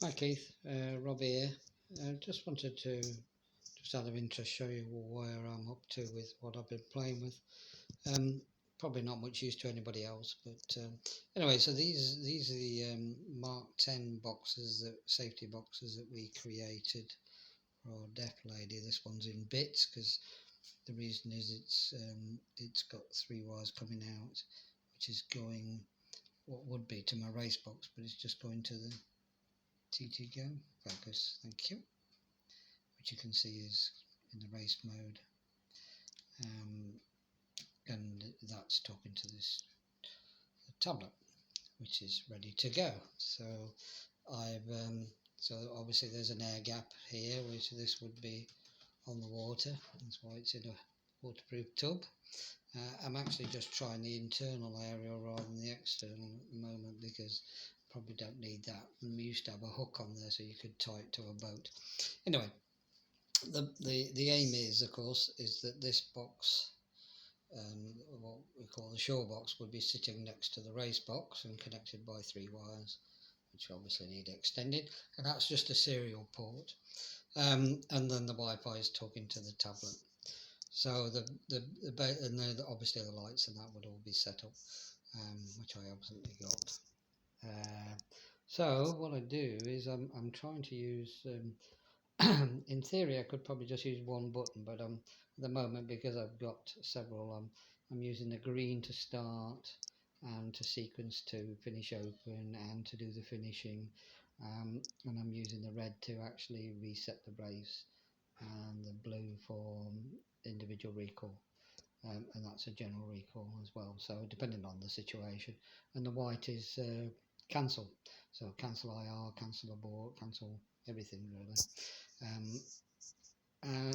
Hi Keith, Rob here. Just wanted to, just out of interest, show you where I'm up to with what I've been playing with. Probably not much use to anybody else, but anyway, so these are the Mark 10 boxes, that safety boxes that we created for our deaf lady. This one's in bits because the reason is it's got 3 wires coming out, which is going what would be to my race box, but it's just going to the TT Go. Focus, thank you. Which you can see is in the race mode, and that's talking to this tablet, which is ready to go. So so obviously there's an air gap here, which this would be on the water. That's why it's in a waterproof tub. I'm actually just trying the internal area rather than the external at the moment because probably don't need that. And we used to have a hook on there so you could tie it to a boat. Anyway, the aim is, of course, is that this box, what we call the shore box, would be sitting next to the race box and connected by 3 wires, which obviously need extended, and that's just a serial port. And then the Wi-Fi is talking to the tablet. So and obviously the lights and that would all be set up, which I absolutely got. So what I do is I'm trying to use. In theory, I could probably just use one button, but at the moment, because I've got several, I'm using the green to start and to sequence to finish open and to do the finishing, and I'm using the red to actually reset the brace, and the blue for individual recall, and that's a general recall as well. So depending on the situation, and the white is cancel. So cancel IR, cancel abort, cancel everything really.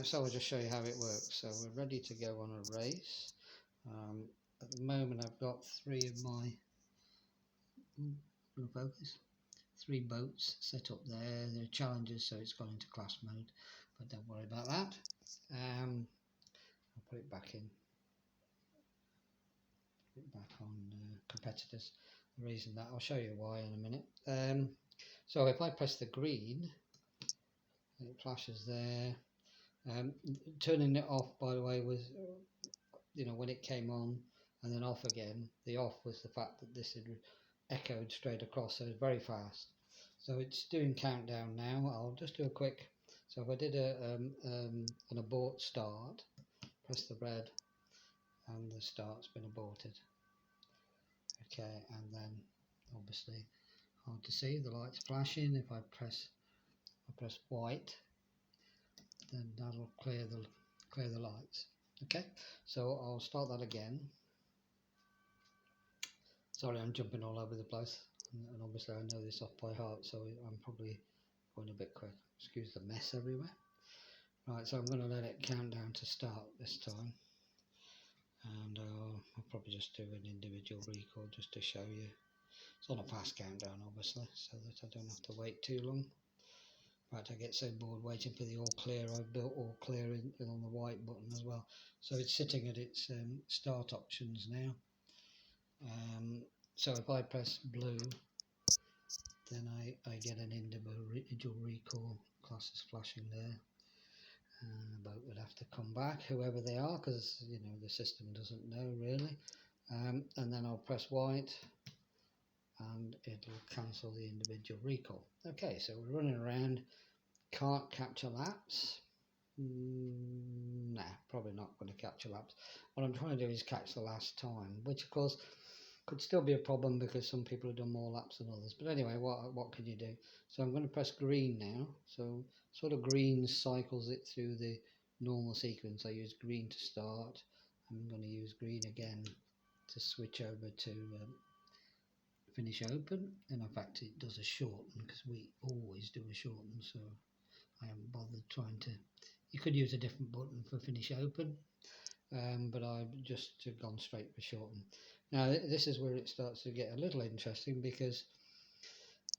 So I'll just show you how it works. So we're ready to go on a race. At the moment I've got 3 of my focus, 3 boats set up there. They're challenges, so it's gone into class mode, but don't worry about that. I'll put it back in, put it back on competitors. The reason that I'll show you why in a minute. So if I press the green, it flashes there. Turning it off, by the way, was when it came on and then off again. The off was the fact that this had echoed straight across, so it's very fast. So it's doing countdown now. I'll just do a quick. So if I did an abort start, press the red, and the start's been aborted. Okay, and then obviously hard to see, the light's flashing. If I press white, then that'll clear the lights. Okay, so I'll start that again. Sorry, I'm jumping all over the place, and obviously I know this off by heart, so I'm probably going a bit quick. Excuse the mess everywhere. Right, so I'm going to let it count down to start this time, and I'll probably just do an individual recall just to show you. It's on a fast countdown, obviously, so that I don't have to wait too long. Right, I get so bored waiting for the all clear. I've built all clear on the white button as well, so it's sitting at its start options now. So if I press blue, then I get an individual recall. Class is flashing there. Boat would have to come back, whoever they are, because the system doesn't know really. And then I'll press white, and it'll cancel the individual recall. Okay, so we're running around. Can't capture laps. Nah, probably not going to capture laps. What I'm trying to do is catch the last time, which of course could still be a problem because some people have done more laps than others. But anyway, what can you do? So I'm going to press green now. So sort of green cycles it through the normal sequence. I use green to start. I'm going to use green again to switch over to finish open. And in fact, it does a shorten because we always do a shorten. So I haven't bothered trying to. You could use a different button for finish open. But I've just gone straight for shorten. Now this is where it starts to get a little interesting, because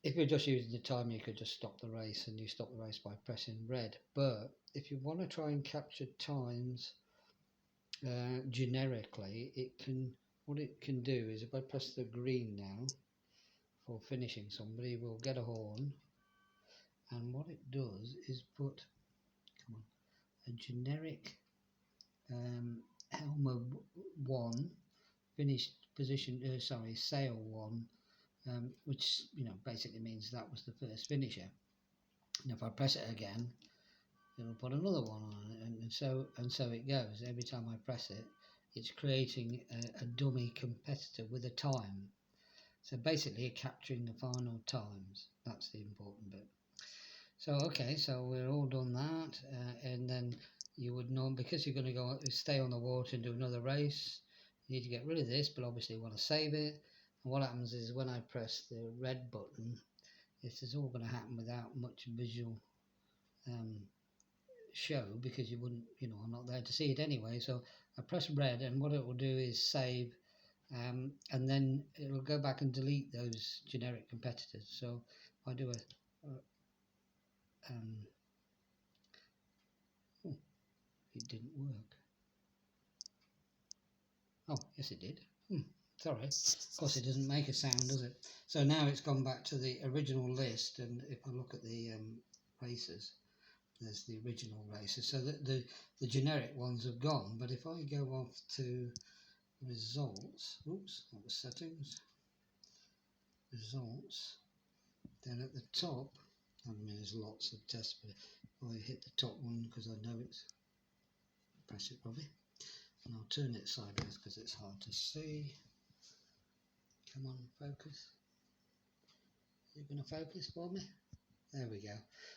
if you're just using the timer, you could just stop the race, and you stop the race by pressing red. But if you want to try and capture times generically, what it can do is, if I press the green now for finishing, somebody will get a horn, and what it does is put a generic Helmer 1 finished position, sail 1, which basically means that was the first finisher. And if I press it again, it'll put another one on it, and so it goes. Every time I press it, it's creating a dummy competitor with a time. So basically capturing the final times. That's the important bit. So okay, so we're all done that, and then you would know, because you're going to stay on the water and do another race, you need to get rid of this, but obviously you want to save it. And what happens is when I press the red button, this is all going to happen without much visual show, because you wouldn't, I'm not there to see it anyway. So I press red, and what it will do is save, and then it'll go back and delete those generic competitors. So if I do it didn't work. Oh, yes it did. Sorry. Of course it doesn't make a sound, does it? So now it's gone back to the original list, and if I look at the races, there's the original races. So the generic ones have gone, but if I go off to results, oops, that was settings, results, then at the top, I mean there's lots of tests, but if I hit the top one, because I know it's, press it probably, and I'll turn it sideways because it's hard to see. Come on, focus. Is it going to focus for me? There we go.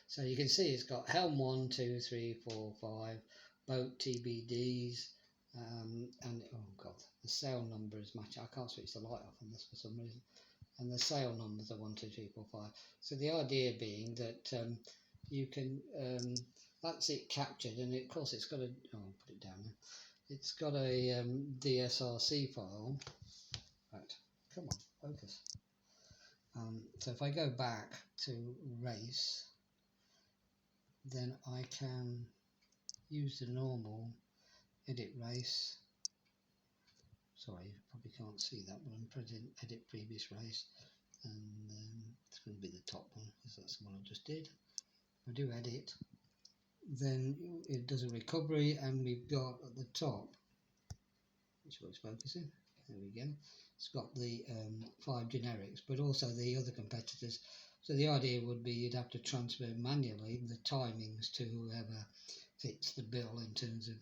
So you can see it's got helm 1, 2, 3, 4, 5, boat TBDs, and oh god, the sail number is matching. I can't switch the light off on this for some reason. And the sail numbers are 1, 2, 3, 4, 5. So the idea being that you can, that's it captured, and of course it's got a, I'll put it down there. It's got a DSRC file. Right, come on, focus. So if I go back to race, then I can use the normal edit race. Sorry, you probably can't see that, but I'm pressing edit previous race, and it's going to be the top one because that's the one I just did. If I do edit, then it does a recovery, and we've got at the top, which was focusing, there we go, it's got the 5 generics, but also the other competitors. So the idea would be you'd have to transfer manually the timings to whoever fits the bill in terms of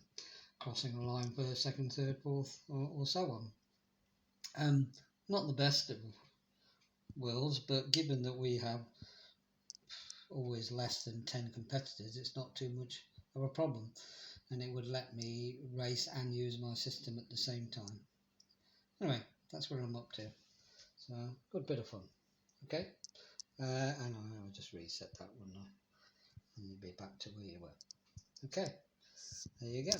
crossing a line first, second, third, fourth, or so on. Not the best of worlds, but given that we have always less than 10 competitors, it's not too much of a problem, and it would let me race and use my system at the same time. Anyway, that's where I'm up to. So, good bit of fun. Okay, and I'll just reset that one now, and you'll be back to where you were. Okay, there you go.